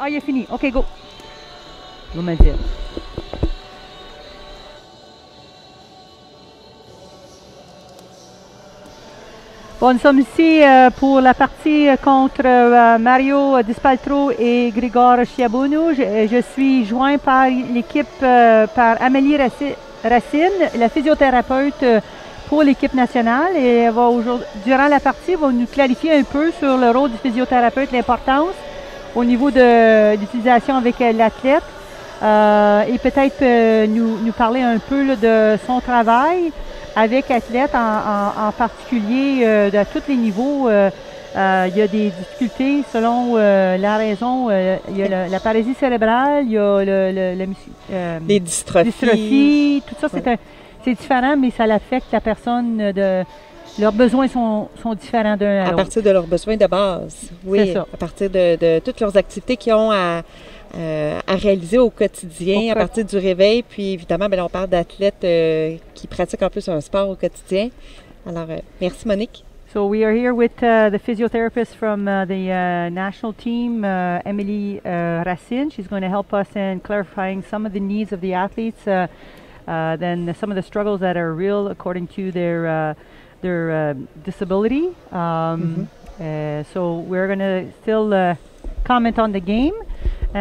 Ah, il est fini. OK, go. Go, Mathilde. Bon, nous sommes ici pour la partie contre Mario Dispaltro et Grigor Schiabounou. Je suis joint par l'équipe, par Amélie Racine, la physiothérapeute pour l'équipe nationale. Et elle va durant la partie, elle va nous clarifier un peu sur le rôle du physiothérapeute, l'importance au niveau de l'utilisation avec l'athlète et peut-être nous parler un peu là, de son travail avec athlète en particulier à tous les niveaux. Il y a des difficultés selon la raison. Il y a la paralysie cérébrale, il y a les dystrophies. Tout ça, c'est différent, mais ça affecte la personne leurs besoins sont différents d'un à l'autre. À partir de leurs besoins de base, oui. C'est ça. À partir de toutes leurs activités qu'ils ont à réaliser au quotidien, à partir du réveil. Puis évidemment, bien, on parle d'athlètes qui pratiquent en plus un sport au quotidien. Alors, merci Monique. So we are here with the physiotherapist from the national team, Emily Racine. She's going to help us in clarifying some of the needs of the athletes, then some of the struggles that are real according to their disability. So we're going to still comment on the game,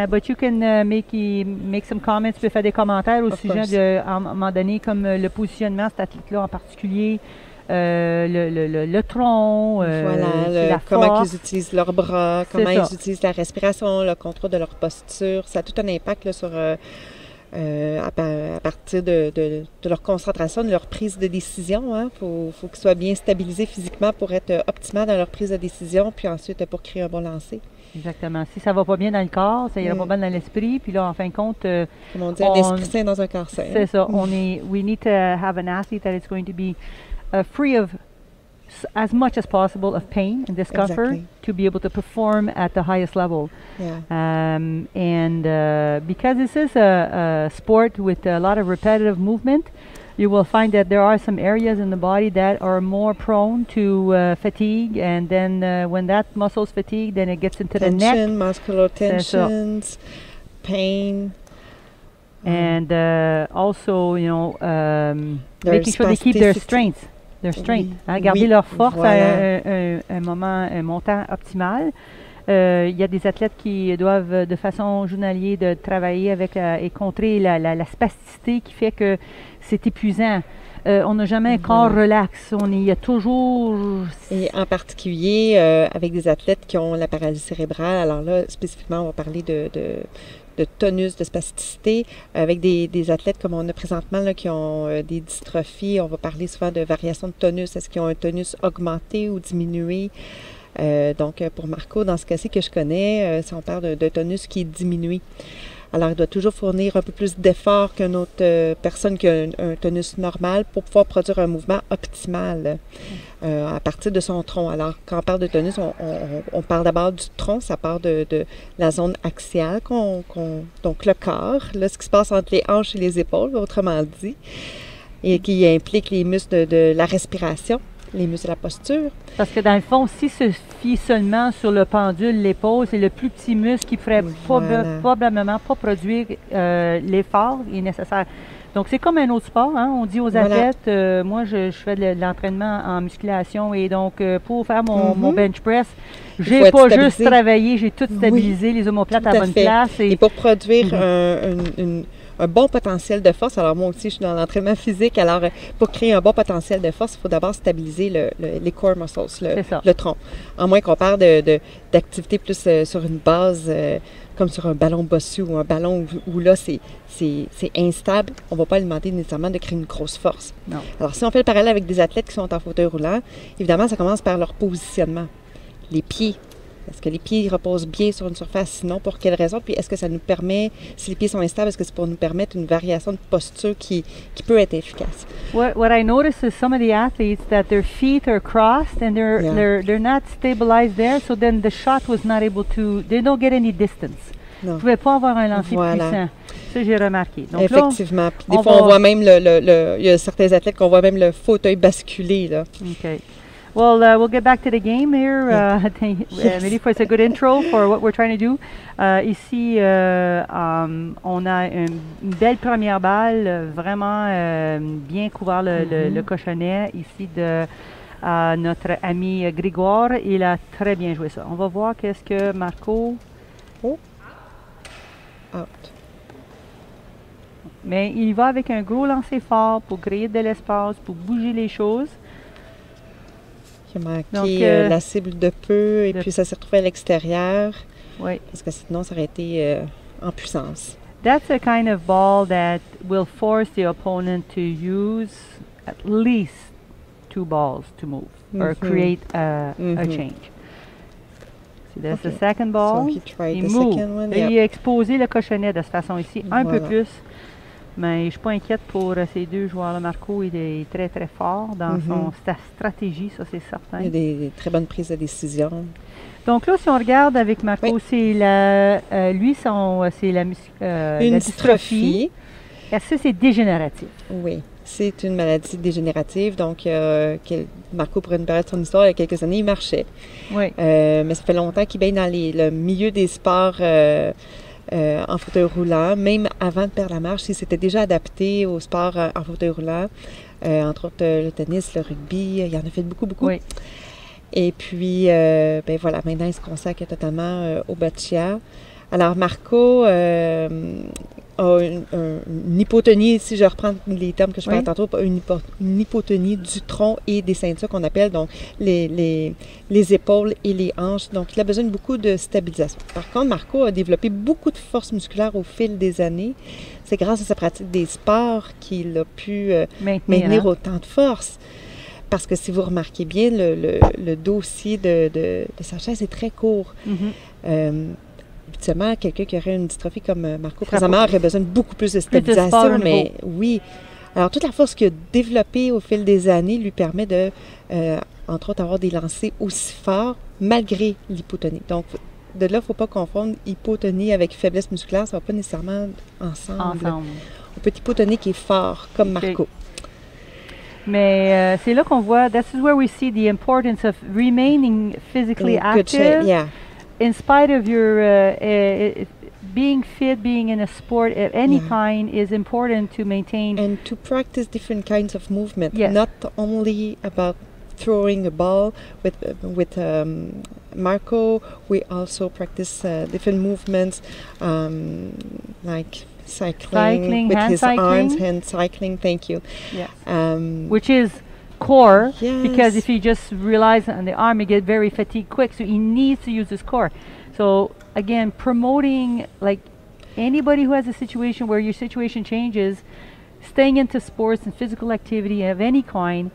but you can make some comments, tu peux faire des commentaires au sujet de, à un moment donné, comme le positionnement de cet athlète-là en particulier, le tronc, voilà, comment ils utilisent leurs bras, comment ils utilisent la respiration, le contrôle de leur posture. Ça a tout un impact là, sur... à partir de leur concentration, de leur prise de décision. Hein. Faut qu'ils soient bien stabilisés physiquement pour être optimaux dans leur prise de décision, puis ensuite pour créer un bon lancer. Exactement. Si ça ne va pas bien dans le corps, ça ira pas bien dans l'esprit, puis là, en fin de compte... Comme on dit, un esprit sain dans un corps sain. C'est ça. We need to have an athlete that is going to be free of as much as possible of pain and discomfort to be able to perform at the highest level. Yeah. And because this is a sport with a lot of repetitive movement, you will find that there are some areas in the body that are more prone to fatigue, and then when that muscle's fatigued, then it gets into the neck. Muscular tensions, pain. And also, you know, making sure they keep their strength. Garder leur force à un montant optimal. Il y a des athlètes qui doivent de façon journalière de travailler avec et contrer la spasticité qui fait que c'est épuisant. On n'a jamais un corps relax. Il y a toujours... Et en particulier avec des athlètes qui ont la paralysie cérébrale. Alors là, spécifiquement, on va parler de tonus, de spasticité, avec des athlètes comme on a présentement là, qui ont des dystrophies. On va parler souvent de variation de tonus. Est-ce qu'ils ont un tonus augmenté ou diminué? Donc, pour Marco, dans ce cas-ci que je connais, si on parle de tonus qui est diminué. Alors, il doit toujours fournir un peu plus d'effort qu'une autre personne qui a un tonus normal pour pouvoir produire un mouvement optimal à partir de son tronc. Alors, quand on parle de tonus, on parle d'abord du tronc, ça part de la zone axiale, donc le corps, là, ce qui se passe entre les hanches et les épaules, autrement dit, et qui implique les muscles de la respiration. Les muscles de la posture. Parce que dans le fond, si se fie seulement sur le pendule, l'épaule, c'est le plus petit muscle qui ne ferait probablement pas produire l'effort qui est nécessaire. Donc, c'est comme un autre sport. Hein? On dit aux athlètes, moi, je fais de l'entraînement en musculation et donc, pour faire mon bench press, j'ai pas juste travaillé, j'ai tout stabilisé, les omoplates à la bonne place. Et pour produire un bon potentiel de force. Alors moi aussi, je suis dans l'entraînement physique. Alors pour créer un bon potentiel de force, il faut d'abord stabiliser les core muscles, le tronc. À moins qu'on parle d'activité plus sur une base comme sur un ballon bossu ou un ballon où là, c'est instable, on ne va pas lui demander nécessairement de créer une grosse force. Non. Alors, si on fait le parallèle avec des athlètes qui sont en fauteuil roulant, évidemment, ça commence par leur positionnement. Les pieds. Est-ce que les pieds reposent bien sur une surface? Sinon, pour quelle raison? Puis, est-ce que ça nous permet, si les pieds sont instables, est-ce que c'est pour nous permettre une variation de posture qui peut être efficace? What I notice is some of the athletes that their feet are crossed and they're not stabilized there, so then the shot was not able to, they don't get any distance. Ils ne pouvaient pas avoir un lancer puissant. Ça, j'ai remarqué. Donc, effectivement. Là, puis des fois, on voit même il y a certains athlètes qu'on voit même le fauteuil basculer, là. OK. Well, we'll get back to the game here. Maybe it's a good intro for what we're trying to do. Ici, on a une belle première balle, vraiment bien couvert le cochonnet ici de notre ami Grégoire. Il a très bien joué ça. On va voir qu'est-ce que Marco... Oh. Out. Mais il va avec un gros lancer fort pour créer de l'espace, pour bouger les choses. Il a manqué la cible de peu et puis ça s'est retrouvé à l'extérieur. Oui. Parce que sinon, ça aurait été en puissance. That's a kind of ball that will force the opponent to use at least 2 balls to move or create a change. So that's the second ball. So he tried il the move. second one. Il a exposé le cochonnet de cette façon ici, un peu plus. Mais je ne suis pas inquiète pour ces deux joueurs-là. Marco, il est très, très fort dans sa stratégie, ça c'est certain. Il y a des très bonnes prises de décision. Donc là, si on regarde avec Marco, c'est c'est la dystrophie. Est-ce que c'est dégénératif? Oui, c'est une maladie dégénérative. Donc, Marco, pour une période de son histoire, il y a quelques années, il marchait. Oui. Mais ça fait longtemps qu'il baigne dans le milieu des sports en fauteuil roulant. Même avant de perdre la marche, il s'était déjà adapté au sport en fauteuil roulant. Entre autres, le tennis, le rugby, il en a fait beaucoup. Oui. Et puis, voilà, maintenant, il se consacre totalement au boccia. Alors, Marco a une hypotonie, si je reprends les termes que je parlais tantôt, une hypotonie du tronc et des ceintures qu'on appelle donc les épaules et les hanches. Donc, il a besoin de beaucoup de stabilisation. Par contre, Marco a développé beaucoup de force musculaire au fil des années. C'est grâce à sa pratique des sports qu'il a pu maintenir autant de force. Parce que si vous remarquez bien, le dossier de sa chaise est très court. Habituellement, quelqu'un qui aurait une dystrophie comme Marco présentement aurait besoin de beaucoup plus de stabilisation, mais oui. Alors, toute la force qu'il a développée au fil des années lui permet de, entre autres, avoir des lancers aussi forts malgré l'hypotonie. Donc, de là, il ne faut pas confondre hypotonie avec faiblesse musculaire, ça ne va pas nécessairement ensemble. On peut être hypotonique et fort, comme Marco. Mais c'est là qu'on voit, this is where we see the importance of remaining physically active. In spite of your being fit, being in a sport of any kind is important to maintain. And to practice different kinds of movement, yes. Not only about throwing a ball. With Marco, we also practice different movements like cycling with his arms, hand cycling. Thank you. Yes. Which is core, because if he just relies on the arm, he get very fatigued quick, so he needs to use his core. So again, promoting, like anybody who has a situation where your situation changes, staying into sports and physical activity of any kind,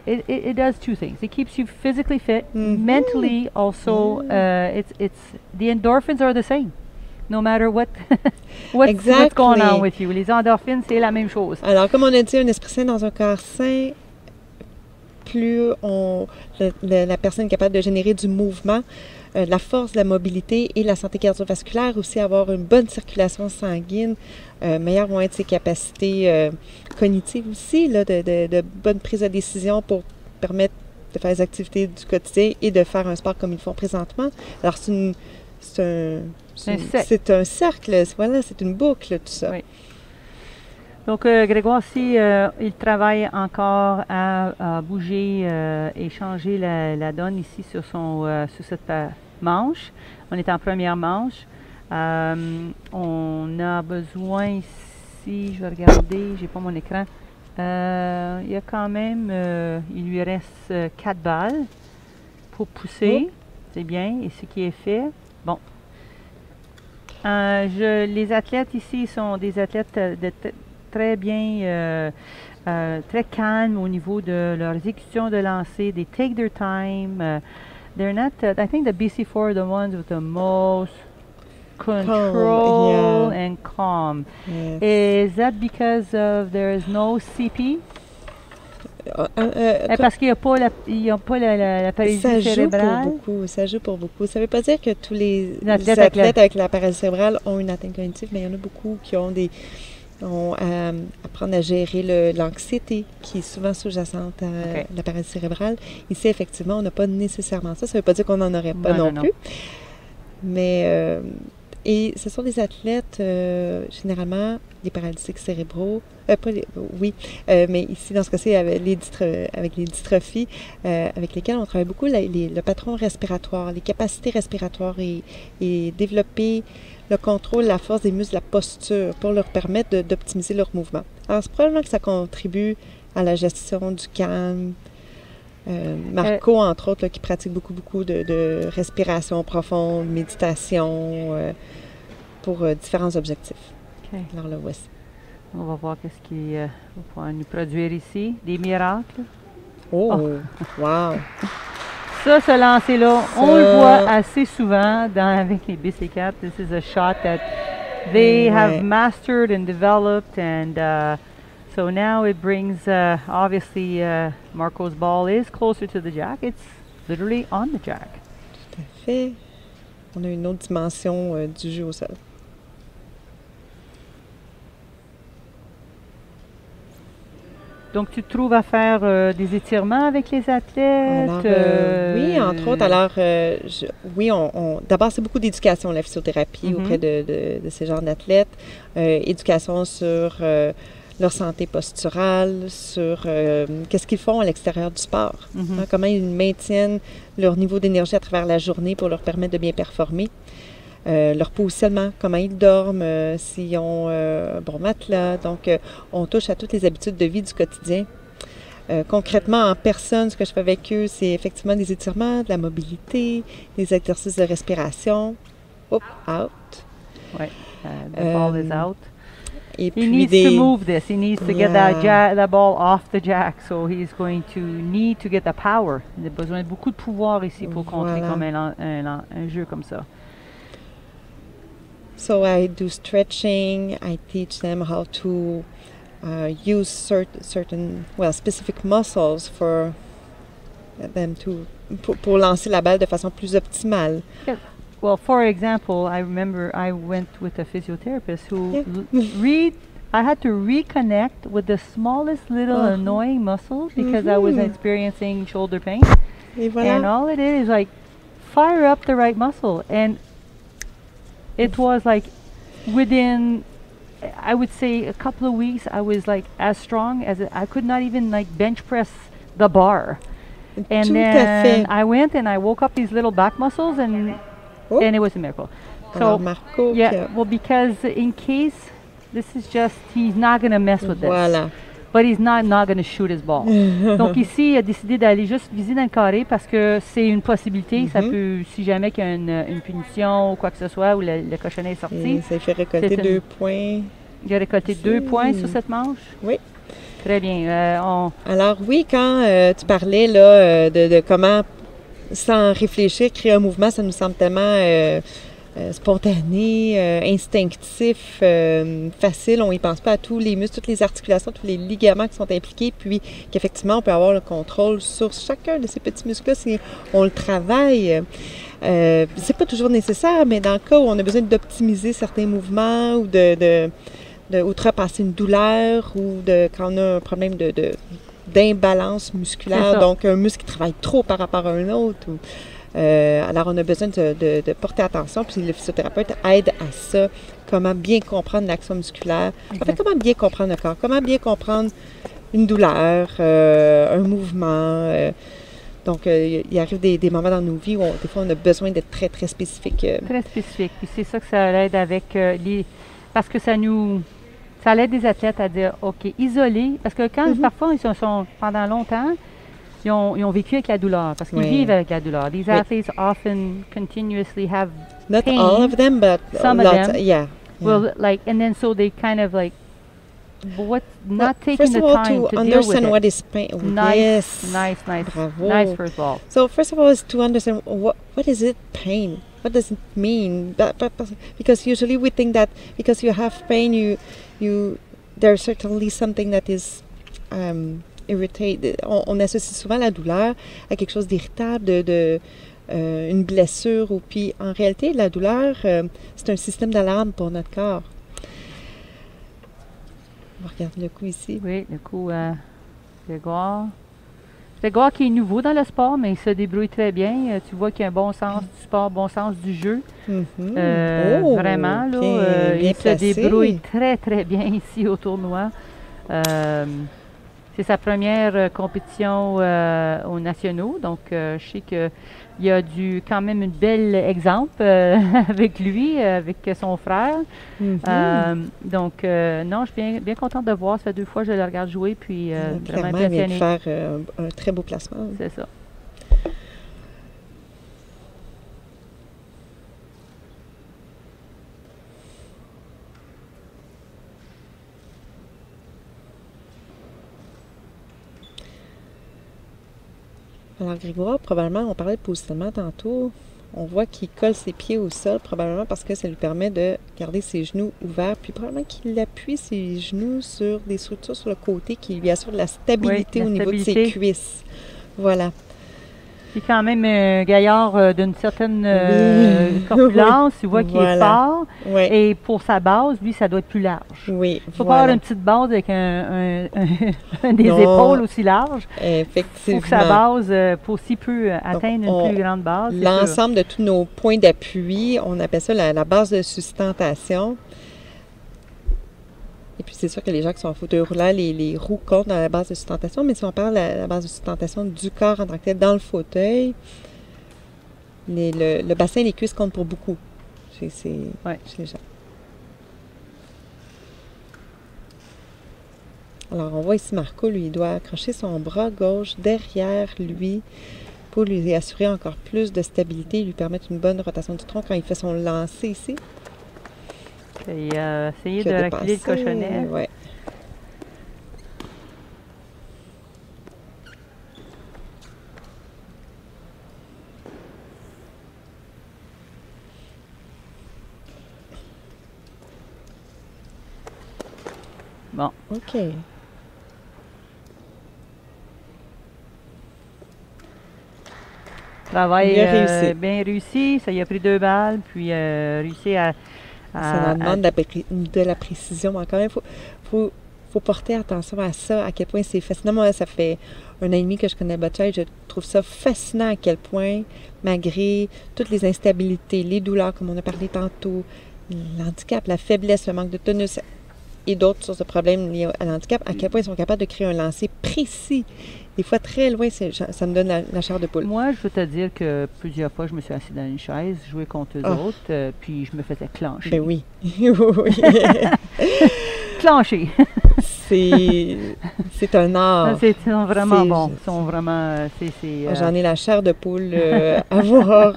it does two things. It keeps you physically fit, mentally also. It's the endorphins are the same. No matter what's going on with you. Les endorphines, c'est la même chose. Alors, comme on a dit, un esprit sain dans un corps sain, plus la personne est capable de générer du mouvement, de la force, de la mobilité et la santé cardiovasculaire, aussi avoir une bonne circulation sanguine, meilleures vont être ses capacités cognitives aussi, là, de bonne prise de décision pour permettre de faire les activités du quotidien et de faire un sport comme ils font présentement. Alors, c'est un cercle, voilà, c'est une boucle, tout ça. Oui. Donc, Grégoire, si il travaille encore à bouger et changer la donne ici sur cette manche. On est en première manche. On a besoin ici, je vais regarder, j'ai pas mon écran. Il y a quand même, il lui reste 4 balles pour pousser. C'est bien, et ce qui est fait. Bon. Les athlètes ici sont des athlètes très bien, très calmes au niveau de leur exécution de lancer. They take their time. They're not, I think the BC4 are the ones with the most control and calm. Yes. Is that because of there is no CP? Parce qu'ils n'ont pas la paralysie cérébrale. Ça joue pour beaucoup. Ça ne veut pas dire que tous les athlètes avec la paralysie cérébrale ont une atteinte cognitive, mais il y en a beaucoup qui ont apprendre à gérer l'anxiété qui est souvent sous-jacente à la paralysie cérébrale. Ici, effectivement, on n'a pas nécessairement ça. Ça ne veut pas dire qu'on n'en aurait pas non plus. Mais, et ce sont des athlètes, généralement, des paralytiques cérébraux. Mais ici, dans ce cas-ci, avec les dystrophies, avec lesquelles on travaille beaucoup, le patron respiratoire, les capacités respiratoires et développer le contrôle, la force des muscles, la posture, pour leur permettre d'optimiser leur mouvement. Alors, c'est probablement que ça contribue à la gestion du calme. Marco, entre autres, là, qui pratique beaucoup de respiration profonde, méditation, pour différents objectifs. Okay. Alors là, voici. On va voir qu'est-ce qu'il va pouvoir nous produire ici. Des miracles. Oh! Wow! Ça, ce lancer-là, on le voit assez souvent avec les BC4. This is a shot that they have mastered and developed, and so now it brings, obviously, Marco's ball is closer to the jack. It's literally on the jack. Tout à fait. On a une autre dimension du jeu au sol. Donc, tu te trouves à faire des étirements avec les athlètes? Alors, oui, entre autres. Alors, d'abord, c'est beaucoup d'éducation, la physiothérapie, auprès de ces genres d'athlètes. Éducation sur leur santé posturale, sur qu'est-ce qu'ils font à l'extérieur du sport. Hein, comment ils maintiennent leur niveau d'énergie à travers la journée pour leur permettre de bien performer. Leur positionnement, comment ils dorment, s'ils ont un bon matelas. Donc, on touche à toutes les habitudes de vie du quotidien. Concrètement, en personne, ce que je fais avec eux, c'est effectivement des étirements, de la mobilité, des exercices de respiration. Out. Oui, the ball is out. Et he needs to move this. He needs to get that ball off the jack. So he's going to need to get the power. Il a besoin de beaucoup de pouvoir ici pour contrer comme un jeu comme ça. So I do stretching. I teach them how to use certain specific muscles for them pour lancer la balle de façon plus optimale. Yeah. Well, for example, I remember I went with a physiotherapist who I had to reconnect with the smallest little annoying muscle because I was experiencing shoulder pain. Et voilà. And all it is like fire up the right muscle. And it was like within, I would say, a couple of weeks, I was like as strong as I could not even like bench press the bar. And then I went and I woke up these little back muscles and it was a miracle. So, Marco, well, because in case this is just, he's not going to mess with this. Voilà. But he's not going to shoot his ball. Donc ici, il a décidé d'aller juste viser dans le carré parce que c'est une possibilité. Ça peut, si jamais qu'il y a une punition ou quoi que ce soit, ou le cochonnet est sorti. Et ça fait récolter 2 points. Il a récolté 2 points sur cette manche. Oui. Très bien. Alors oui, quand tu parlais là, de comment, sans réfléchir, créer un mouvement, ça nous semble tellement spontané, instinctif, facile. On n'y pense pas à tous les muscles, toutes les articulations, tous les ligaments qui sont impliqués, puis qu'effectivement, on peut avoir le contrôle sur chacun de ces petits muscles-là si on le travaille. C'est pas toujours nécessaire, mais dans le cas où on a besoin d'optimiser certains mouvements ou d'outrepasser une douleur ou quand on a un problème d'imbalance musculaire, donc un muscle qui travaille trop par rapport à un autre. Alors, on a besoin de porter attention, puis le physiothérapeute aide à ça, comment bien comprendre l'action musculaire. En fait, comment bien comprendre le corps, comment bien comprendre une douleur, un mouvement. Donc, il arrive des moments dans nos vies où, des fois, on a besoin d'être très, très spécifique. Très spécifique. Puis c'est ça que ça aide avec parce que ça nous ça aide des athlètes à dire, OK, isolés, parce que quand parfois, ils sont pendant longtemps, ils ont vécu avec la douleur, parce qu'ils vivent avec la douleur. These athletes often continuously have Not pain. all of them, but Some of lots. them. Yeah. Well, like, and then so they kind of like, not taking first the of all, time to deal with understand it. what is pain. Nice, Yes. nice, Bravo. nice first of all. So first of all is to understand what is it pain? What does it mean? Because usually we think that because you have pain, you there's certainly something that is irritated. On associe souvent la douleur à quelque chose d'irritable, une blessure. Ou puis en réalité, la douleur, c'est un système d'alarme pour notre corps. On regarde le coup ici. Oui, le coup Grégoire. Grégoire qui est nouveau dans le sport, mais il se débrouille très bien. Tu vois qu'il a un bon sens du sport, bon sens du jeu. Vraiment, là, il se débrouille très, très bien ici au tournoi. C'est sa première compétition aux nationaux, donc je sais qu'il y a quand même un bel exemple avec lui, avec son frère. Donc, non, je suis bien contente de voir. Ça fait 2 fois que je le regarde jouer, puis vraiment impressionné. Il vient de faire un très beau placement. C'est ça. Alors Grégoire, probablement, on parlait de positionnement tantôt, on voit qu'il colle ses pieds au sol, probablement parce que ça lui permet de garder ses genoux ouverts, puis probablement qu'il appuie ses genoux sur des structures sur le côté qui lui assurent de la stabilité au niveau de ses cuisses. Voilà. Il est quand même un gaillard d'une certaine corpulence. Tu vois qu'il est fort. Et pour sa base, lui, ça doit être plus large. Oui, il ne faut pas avoir une petite base avec des épaules aussi larges. Effectivement. Il faut que sa base, pour s'il peut atteindre une plus grande base. L'ensemble de tous nos points d'appui, on appelle ça la base de sustentation. Et puis, c'est sûr que les gens qui sont en fauteuil roulant, les roues comptent dans la base de sustentation, mais si on parle de la base de sustentation du corps en tant que tel dans le fauteuil, le bassin et les cuisses comptent pour beaucoup chez les gens. Alors, on voit ici Marco, lui, il doit accrocher son bras gauche derrière lui pour lui assurer encore plus de stabilité et lui permettre une bonne rotation du tronc quand il fait son lancer ici. Et essayer de reculer le cochonnet. Ouais. Bon. OK. Travail bien réussi. Ça y a pris 2 balles, puis réussi à... Ça demande de la précision. Encore même, il faut porter attention à ça, à quel point c'est fascinant. Moi, ça fait 1 an et demi que je connais Boccia et je trouve ça fascinant à quel point, malgré toutes les instabilités, les douleurs, comme on a parlé tantôt, l'handicap, la faiblesse, le manque de tonus et d'autres sources de problèmes liés à l'handicap, à quel point ils sont capables de créer un lancer précis. Des fois, très loin, ça me donne la chair de poule. Moi, je veux te dire que plusieurs fois, je me suis assise dans une chaise, jouais contre eux autres, puis je me faisais clencher. Ben oui. Clencher. C'est un art. C'est vraiment bon. Ils sont vraiment... J'en ai la chair de poule à voir.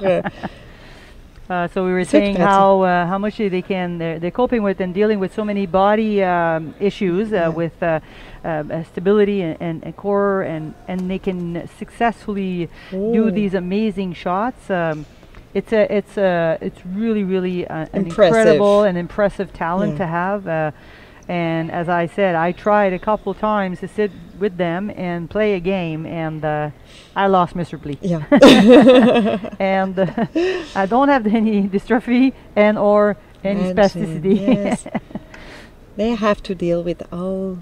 So we were saying how much they're coping with and dealing with so many body issues with stability and core, and they can successfully do these amazing shots. It's really an incredible and impressive talent to have. And as I said, I tried a couple times to sit with them and play a game, and I lost miserably. Yeah. And I don't have any dystrophy or any spasticity. Yes. They have to deal with all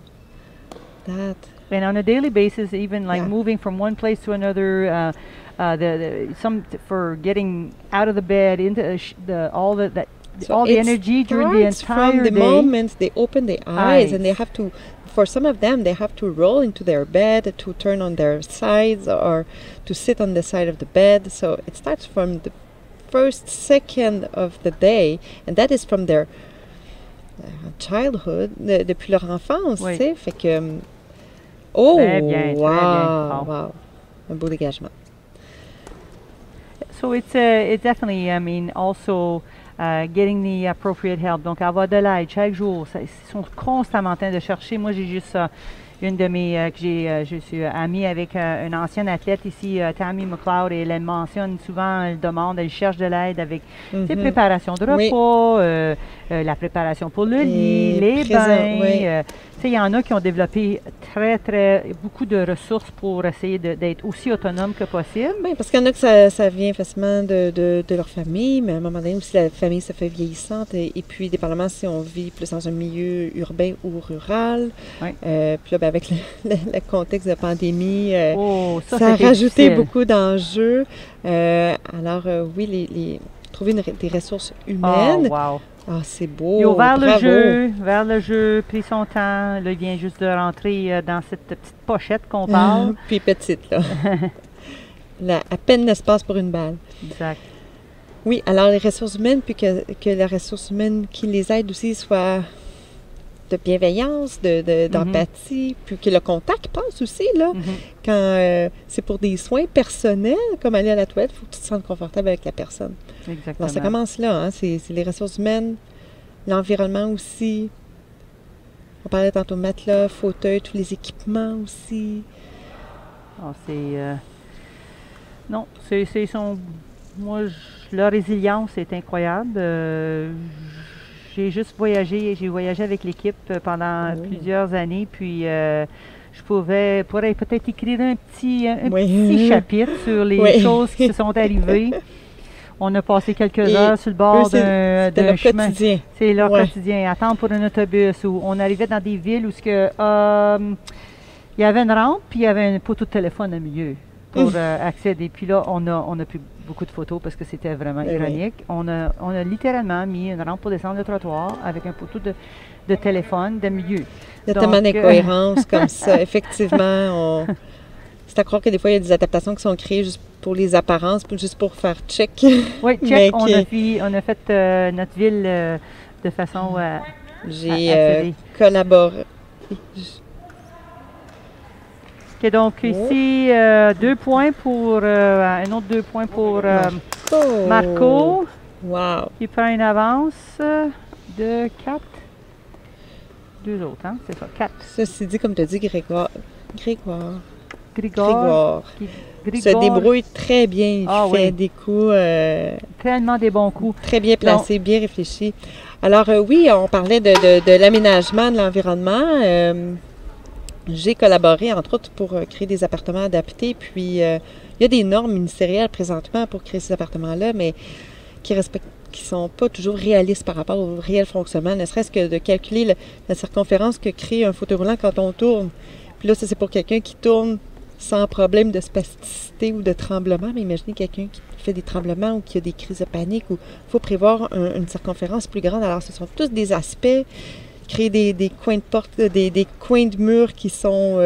that. And on a daily basis, even like moving from one place to another, for getting out of the bed into all the energy during the entire from the day. moment they open their eyes, and they have to, for some of them, they have to roll into their bed, to turn on their sides, or to sit on the side of the bed. So it starts from the first second of the day, and that is from their childhood, depuis leur enfance, Oui. tu sais. Fait que, oh, Très bien, wow, très bien. Wow. wow, un beau dégagement. So it's definitely, I mean, also getting the appropriate help. Donc, avoir de l'aide chaque jour. Ils sont constamment en train de chercher. Moi, j'ai juste une de mes, je suis amie avec une ancienne athlète ici, Tammy McLeod, et elle mentionne souvent, elle demande, elle cherche de l'aide avec ses préparations de Oui. repas, la préparation pour le lit, les bains. oui. Tu sais, il y en a qui ont développé beaucoup de ressources pour essayer d'être aussi autonomes que possible. Oui, parce qu'il y en a que ça vient facilement de leur famille, mais à un moment donné aussi, la famille se fait vieillissante. Et puis, dépendamment si on vit plus dans un milieu urbain ou rural. Oui. Puis là, ben, avec le contexte de pandémie, ça a c'était rajouté difficile. beaucoup d'enjeux. Alors, oui, trouver des ressources humaines. Oh, wow. Ah, c'est beau. Il a ouvert bravo. le jeu, pris son temps. Là, il vient juste de rentrer dans cette petite pochette qu'on parle. Puis petite, là. À peine d'espace pour une balle. Exact. Oui, alors les ressources humaines, puis que la ressource humaine qui les aide aussi soit de bienveillance, d'empathie, puis que le contact passe aussi, là. Quand c'est pour des soins personnels, comme aller à la toilette, il faut que tu te sentes confortable avec la personne. Exactement. Alors, ça commence là, hein? C'est les ressources humaines, l'environnement aussi. On parlait tantôt de matelas, fauteuil, tous les équipements aussi. Oh, non, moi, leur résilience est incroyable. J'ai voyagé avec l'équipe pendant plusieurs années, puis je pourrais peut-être écrire un petit chapitre sur les choses qui se sont arrivées. On a passé quelques heures sur le bord d'un chemin. Quotidien. C'est leur quotidien. Attendre pour un autobus, où on arrivait dans des villes où il y avait une rampe, puis il y avait un poteau de téléphone au milieu pour accéder. Puis là, on a pris beaucoup de photos parce que c'était vraiment ironique. On a littéralement mis une rampe pour descendre le trottoir avec un poteau de téléphone de milieu. Il y a tellement d'incohérences comme ça. Effectivement, c'est à croire que des fois, il y a des adaptations qui sont créées juste pour les apparences, juste pour faire check. Oui, check. On a fait notre ville de façon J'ai collaboré. OK, donc ici, 2 points pour... un autre 2 points pour Marco. Wow. Qui prend une avance de 4. 2 autres, hein? C'est ça, 4. Ceci dit, comme tu as dit, Grégoire se débrouille très bien. Il fait des coups... tellement des bons coups. Très bien placés, bien réfléchis. Alors oui, on parlait de l'aménagement de l'environnement. J'ai collaboré, entre autres, pour créer des appartements adaptés. Puis, il y a des normes ministérielles présentement pour créer ces appartements-là, mais qui sont pas toujours réalistes par rapport au réel fonctionnement, ne serait-ce que de calculer la circonférence que crée un fauteuil roulant quand on tourne. Puis là, ça, c'est pour quelqu'un qui tourne sans problème de spasticité ou de tremblement. Mais imaginez quelqu'un qui fait des tremblements ou qui a des crises de panique, où il faut prévoir une circonférence plus grande. Alors, ce sont tous des aspects, créer des coins de porte, des coins de mur qui sont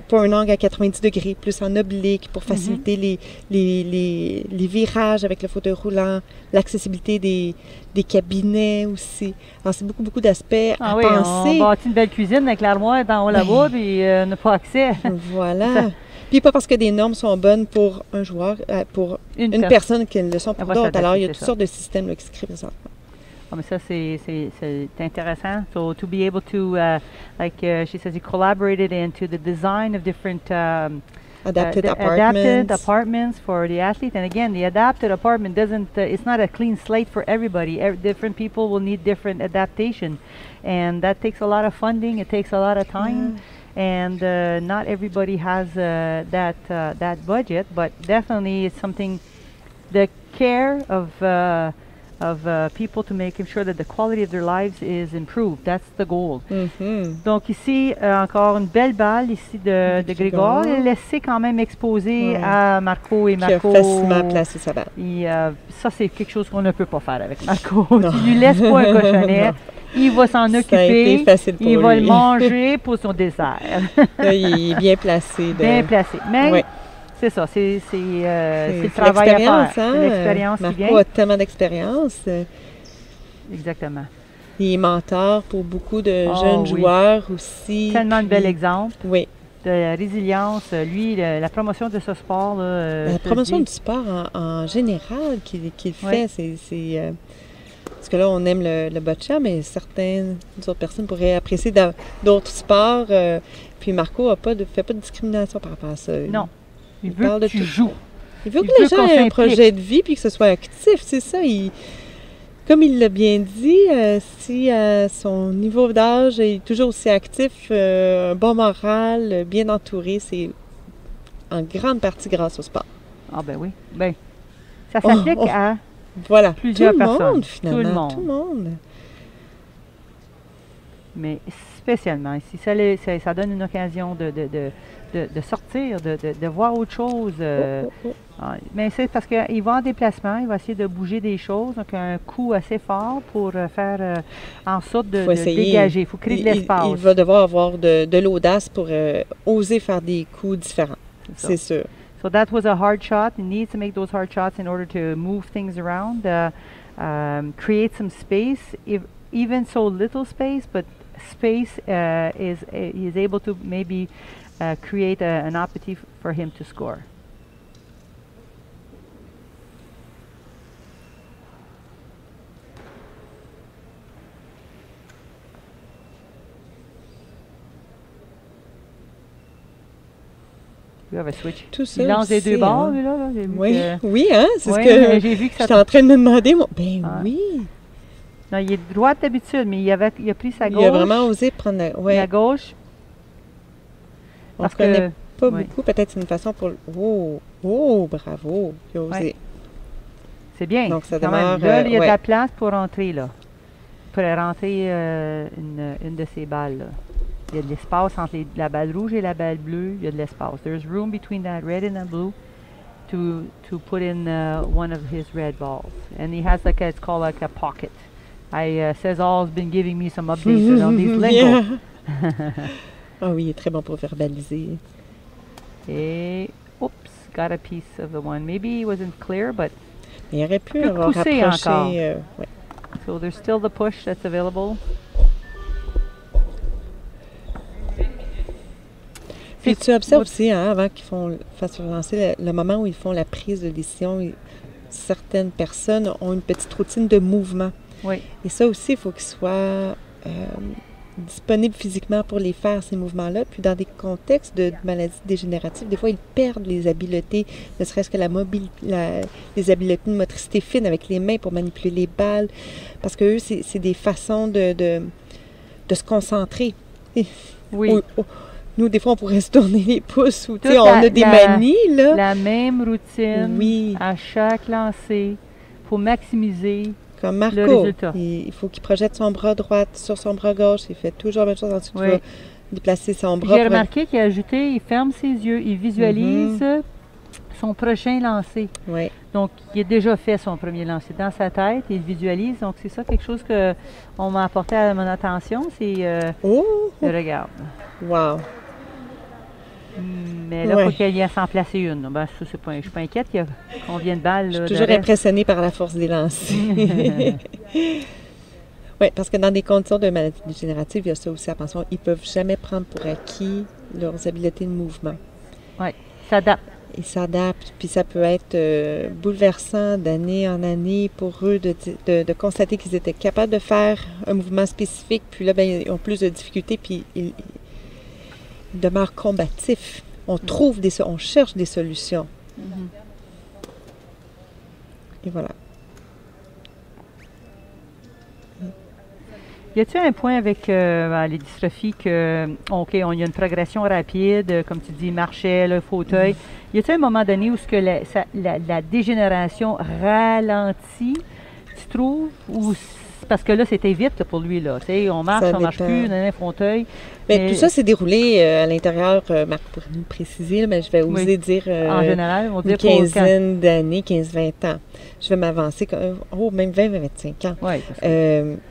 pas un angle à 90 degrés, plus en oblique pour faciliter les virages avec le fauteuil roulant, l'accessibilité des cabinets aussi. Alors, c'est beaucoup d'aspects à penser. On bâtit une belle cuisine avec l'armoire en haut là-bas, puis on n'a pas accès. Voilà. Puis pas parce que des normes sont bonnes pour un joueur, pour une personne qu'elles le sont pour d'autres. Alors, il y a toutes sortes de systèmes là, qui se créent présentement. Oh, mais ça, c'est intéressant. So, to be able to, like she says, you collaborated into the design of different adapted apartments for the athlete. And again, the adapted apartment it's not a clean slate for everybody. Different people will need different adaptation. And that takes a lot of funding. It takes a lot of time. And not everybody has that budget, but definitely it's something, the care of people to make sure that the quality of their lives is improved. That's the goal. Donc ici, encore une belle balle ici de Grégoire. Elle est laissée quand même exposée à Marco et Marco. Qui a facilement placé sa balle. Et, ça, c'est quelque chose qu'on ne peut pas faire avec Marco. Tu lui laisses pas un cochonnet, il va s'en occuper, il va le manger pour son dessert. Là, il est bien placé. Bien placé. Mais c'est ça, c'est le travail à faire. Hein? C'est l'expérience qui vient. Marco a tellement d'expérience. Exactement. Il est mentor pour beaucoup de Oh, jeunes oui. joueurs aussi. Tellement de bel puis- exemple Oui. de résilience. Lui, la promotion de ce sport, là, La je te promotion dis, du sport en général qu'il Oui. fait, parce que là, on aime le boccia, mais certaines autres personnes pourraient apprécier d'autres sports. Puis Marco fait pas de discrimination par rapport à ça. non. Il il veut parle que de tu tout. joues. Il veut il que les veut gens qu'on aient un s'implique. projet de vie puis que ce soit actif, c'est ça. Comme il l'a bien dit, si à son niveau d'âge il est toujours aussi actif, un bon moral, bien entouré, c'est en grande partie grâce au sport. Ah ben oui. Ben, ça s'applique Oh, oh. à Voilà, Plusieurs tout le personnes. monde finalement, Tout le monde. Mais spécialement ici, ça donne une occasion de sortir, de voir autre chose. Mais c'est parce qu'il va en déplacement, il va essayer de bouger des choses, donc un coup assez fort pour faire en sorte de essayer. dégager. Il faut créer de l'espace. Il va devoir avoir de l'audace pour oser faire des coups différents, c'est sûr. So that was a hard shot. He needs to make those hard shots in order to move things around, create some space, even so little space, but space he is able to maybe create an opportunity for him to score. You have a switch. Tout ça Il lance les deux aussi, bords, hein. lui, là. J'ai vu Oui, que- oui, hein, c'est Ouais, ce que mais j'ai vu que ça j'étais en train de me demander. Ben Ah. oui, Non, il est droit d'habitude, mais il a pris sa il gauche. a vraiment osé prendre la... Ouais, La gauche. on Parce ne connaît que pas ouais. beaucoup, peut-être c'est une façon pour... Oh, bravo, il a osé. Ouais. c'est bien. Donc, ça quand même. demeure, Là, il y a de ouais. la place pour rentrer, là. Pour rentrer une de ces balles, là. Il y a de l'espace entre la balle rouge et la balle bleue. Il y a de l'espace. There's room between that red and the blue to put in one of his red balls. And he has it's called like a pocket. Cesar's been giving me some updates on these lingo. Yeah. Ah oui, il est très bon pour verbaliser. Et, oops, got a piece of the one. Maybe he wasn't clear, but Il aurait pu peut avoir pousser rapproché... encore. ouais. so there's still the push that's available. Puis tu observes aussi, hein, avant qu'ils fassent lancer le moment où ils font la prise de décision, certaines personnes ont une petite routine de mouvement. Oui. Et ça aussi, il faut qu'ils soient disponibles physiquement pour les faire, ces mouvements-là. Puis dans des contextes de maladies dégénératives, des fois, ils perdent les habiletés, ne serait-ce que les habiletés de motricité fine avec les mains pour manipuler les balles. Parce que eux, c'est des façons de se concentrer. Oui. Nous, des fois, on pourrait se tourner les pouces ou, tu sais, Toute on a des manies, là. La même routine Oui. à chaque lancer pour maximiser. Comme le Marco, résultat. il faut qu'il projette son bras droit sur son bras gauche. Il fait toujours la même chose. Ensuite, Oui. il va déplacer son bras. J'ai remarqué qu'il a ajouté, il ferme ses yeux, il visualise son prochain lancer. Oui. Donc, il a déjà fait son premier lancer dans sa tête, il visualise. Donc, c'est ça quelque chose que on m'a apporté à mon attention, c'est Oh! regarde. Wow! Mais là, il Ouais. faut qu'il y ait à s'en placer une. Ben, ça, c'est pas, je suis pas inquiète qu'il y a combien de balles. Je là, suis de toujours reste. impressionnée par la force des lancers. Oui, parce que dans des conditions de maladie dégénérative, il y a ça aussi. Attention, ils ne peuvent jamais prendre pour acquis leurs habiletés de mouvement. Oui, ça s'adapte. Ils s'adaptent, puis ça peut être bouleversant d'année en année pour eux de constater qu'ils étaient capables de faire un mouvement spécifique, puis là, ben, ils ont plus de difficultés, puis ils demeurent combatifs. On on cherche des solutions. Et voilà. Y a-t-il un point avec les dystrophies que, OK, il y a une progression rapide, comme tu dis, marchait, le fauteuil. Y a-t-il un moment donné où ce que la dégénération ralentit, tu trouves, ou parce que là, c'était vite là, pour lui, là. Tu sais, on marche, Ça on marche dépend. plus, on a un fauteuil. Mais tout ça s'est déroulé à l'intérieur, Marc pourrait nous préciser, là, mais je vais oser dire en général, on dit une quinzaine d'années, 15-20 ans. Je vais m'avancer, même 20-25 ans. Oui,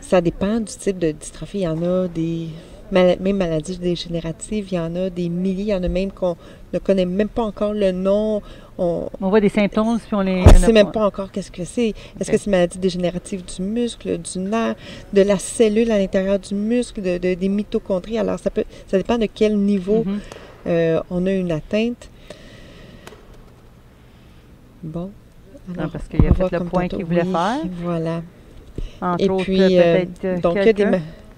Ça dépend du type de dystrophie. Il y en a des même maladies dégénératives, il y en a des milliers, il y en a même qu'on ne connaît même pas encore le nom. On voit des symptômes, puis on les... On ne sait même pas encore qu'est-ce que c'est. Est-ce que c'est une maladie dégénérative du muscle, du nerf, de la cellule à l'intérieur du muscle, des mitochondries? Alors, ça dépend de quel niveau on a une atteinte. Bon. Alors, parce qu'il a fait le point qu'il voulait faire. Voilà. Entre Et autres, puis, peut-être donc, il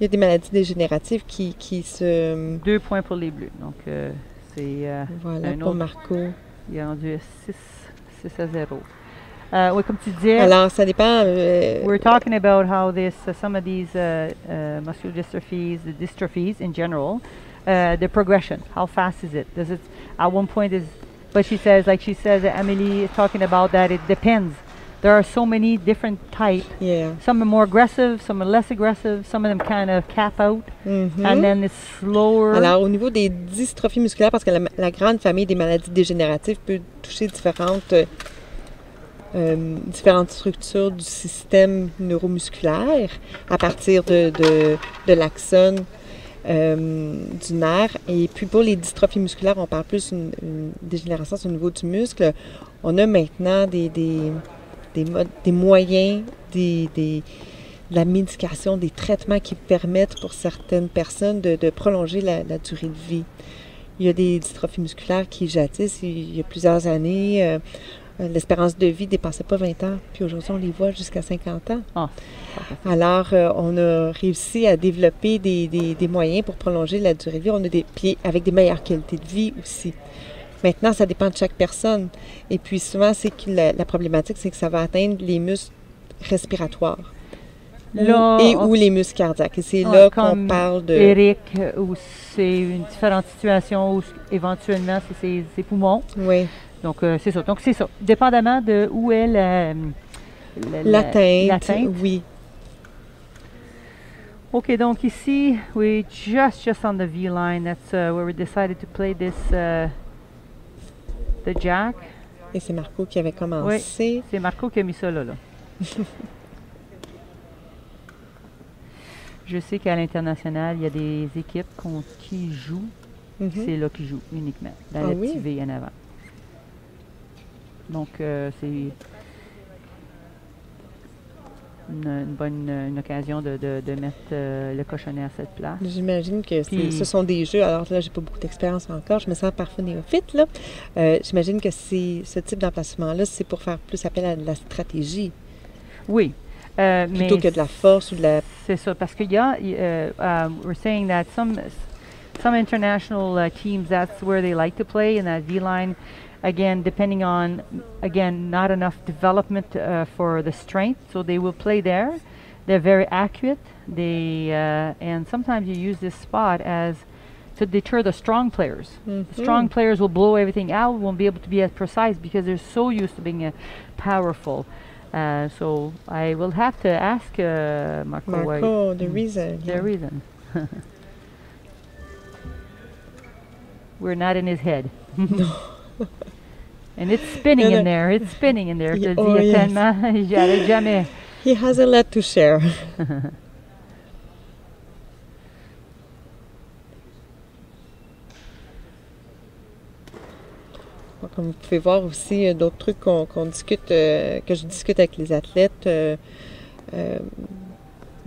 y a des maladies dégénératives qui se... 2 points pour les Bleus. Donc, c'est voilà, un pour autre. Marco. Il est rendu 6 à 0. Oui, comme tu disais... Alors, ça dépend... we're talking about how some of these muscular dystrophies, the dystrophies in general, the progression, how fast is it? Does it, at one point but she says, Emily is talking about that it depends. There are so many different types. Yeah. Some are more aggressive, some are less aggressive, some of them kind of cap out, and then it's slower. Alors, au niveau des dystrophies musculaires, parce que la grande famille des maladies dégénératives peut toucher différentes structures du système neuromusculaire à partir de l'axone du nerf. Et puis pour les dystrophies musculaires, on parle plus d'une dégénérescence au niveau du muscle. On a maintenant des moyens, de la médication, des traitements qui permettent pour certaines personnes de prolonger la durée de vie. Il y a des dystrophies musculaires qui jadis, il y a plusieurs années, l'espérance de vie ne dépassait pas 20 ans, puis aujourd'hui on les voit jusqu'à 50 ans. Ah. Alors, on a réussi à développer des moyens pour prolonger la durée de vie. On a puis avec des meilleures qualités de vie aussi. Maintenant, ça dépend de chaque personne. Et puis souvent, c'est que la problématique, c'est que ça va atteindre les muscles respiratoires ou les muscles cardiaques. Et c'est là qu'on parle de... Eric, où c'est une différente situation, où éventuellement, c'est ses poumons. Oui. Donc, c'est ça. Donc, c'est ça. Dépendamment de où est l'atteinte. Oui. OK, donc ici, we just on the V line. That's where we decided to play this, the jack. Et c'est Marco qui avait commencé. Oui, c'est Marco qui a mis ça là. Je sais qu'à l'international, il y a des équipes qui jouent. C'est là qu'ils jouent uniquement, dans le petit V en avant. Donc, c'est une occasion de mettre le cochonnet à cette place. J'imagine que ce sont des jeux. Alors là, j'ai pas beaucoup d'expérience encore. Je me sens parfois néophyte, là. J'imagine que ce type d'emplacement-là, c'est pour faire plus appel à de la stratégie. Oui. Plutôt que de la force ou de la... C'est ça, parce qu'il y a... we're saying that some international teams, that's where they like to play, in that V-line. Again, depending on, not enough development for the strength, so they will play there. They're very accurate. And sometimes you use this spot to deter the strong players. The strong players will blow everything out, won't be able to be as precise because they're so used to being powerful. So I will have to ask Marco the reason. The reason. We're not in his head. No. And it's spinning in there. It's spinning in there. J'arrête jamais. He has a lot to share. Comme vous pouvez voir aussi, d'autres trucs qu'on discute, que je discute avec les athlètes.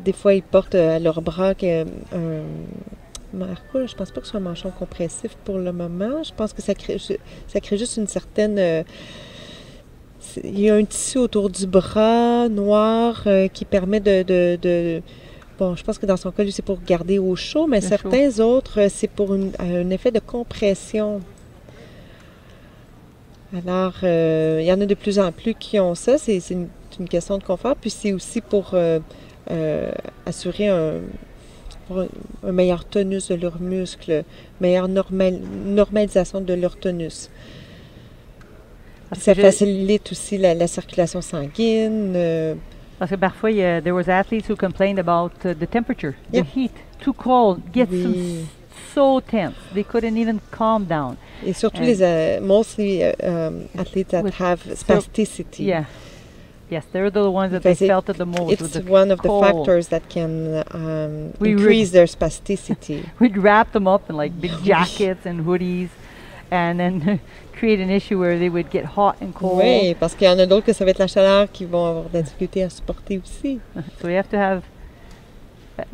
Des fois, ils portent à leur bras Marco, je pense pas que ce soit un manchon compressif pour le moment. Je pense que ça crée juste une certaine... il y a un tissu autour du bras noir qui permet de bon, je pense que dans son cas, lui, c'est pour garder au chaud, mais certains autres, c'est pour un effet de compression. Alors, il y en a de plus en plus qui ont ça. C'est une question de confort. Puis c'est aussi pour assurer un meilleur tonus de leurs muscles, meilleure normalisation de leur tonus. Ça facilite aussi la circulation sanguine. Parce que parfois, there was athletes who complained about the temperature, the heat, too cold, gets them so tense. They couldn't even calm down. Et surtout mostly athletes that have spasticity. Yeah. Yes, they're the ones that they felt it the most. It's one of the factors that can increase their spasticity. We'd wrap them up in like big jackets and hoodies, and then create an issue where they would get hot and cold. Oui, parce qu'il y en a d'autres que ça va être la chaleur qui vont avoir de la difficulté à supporter aussi. So we have to have,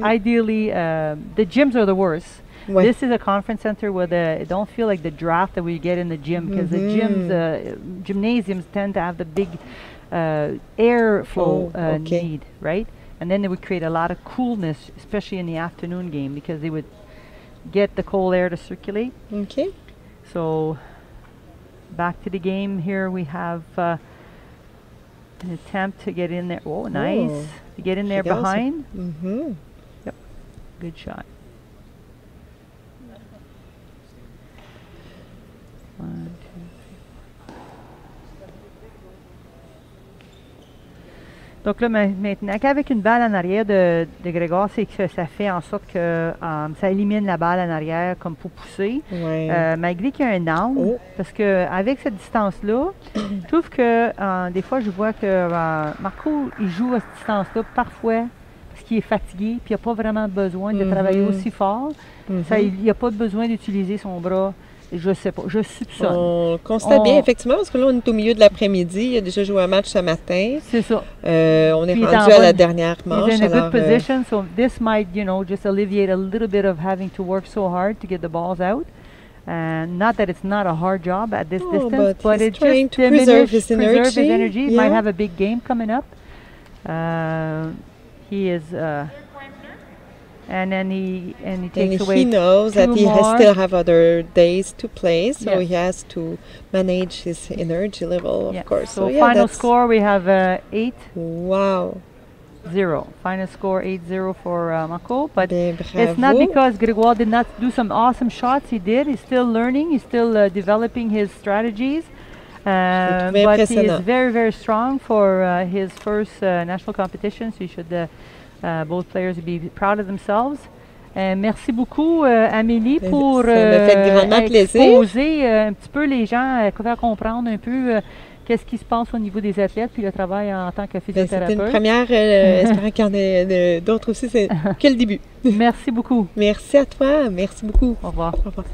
ideally, the gyms are the worst. Ouais. This is a conference center where it don't feel like the draft that we get in the gym, because the gyms, gymnasiums tend to have the big airflow okay. need, right? And then they would create a lot of coolness, especially in the afternoon game, because they would get the cold air to circulate. OK. So back to the game here, we have an attempt to get in there. Oh, nice. To get in there behind. Mm-hmm. Yep. Good shot. One, two. Donc là, maintenant qu'avec une balle en arrière de Grégoire, c'est que ça fait en sorte que ça élimine la balle en arrière comme pour pousser. Ouais. Malgré qu'il y a un down, parce qu'avec cette distance-là, je trouve que des fois, je vois que Marco, il joue à cette distance-là parfois parce qu'il est fatigué, puis il n'a pas vraiment besoin de travailler aussi fort. Il n'y a pas besoin d'utiliser son bras. Je sais pas, je soupçonne. On constate bien, effectivement, parce que là, on est au milieu de l'après-midi. Il a déjà joué un match ce matin. C'est ça. On est rendu à la dernière manche. He's in a good position, so this might, just alleviate a little bit of having to work so hard to get the balls out. Not that it's not a hard job at this distance, but it just preserve his energy. He might have a big game coming up. He is... and then he takes away. He knows that he still have other days to play, so yes. he has to manage his energy level, of course. So final score, we have 8. Wow. 0. Final score 8-0 for Marco, but bravo. It's not because Grégoire did not do some awesome shots. He did. He's still learning. He's still developing his strategies. But he is very, very strong for his first national competition. So he should. Both players would be proud of themselves. Merci beaucoup, Amélie, pour exposer un petit peu les gens, faire comprendre un peu qu'est-ce qui se passe au niveau des athlètes, puis le travail en tant que physiothérapeute. C'était une première, espérant qu'il y en ait d'autres aussi, c'est que le début. Merci beaucoup. Merci à toi, merci beaucoup. Au revoir. Au revoir.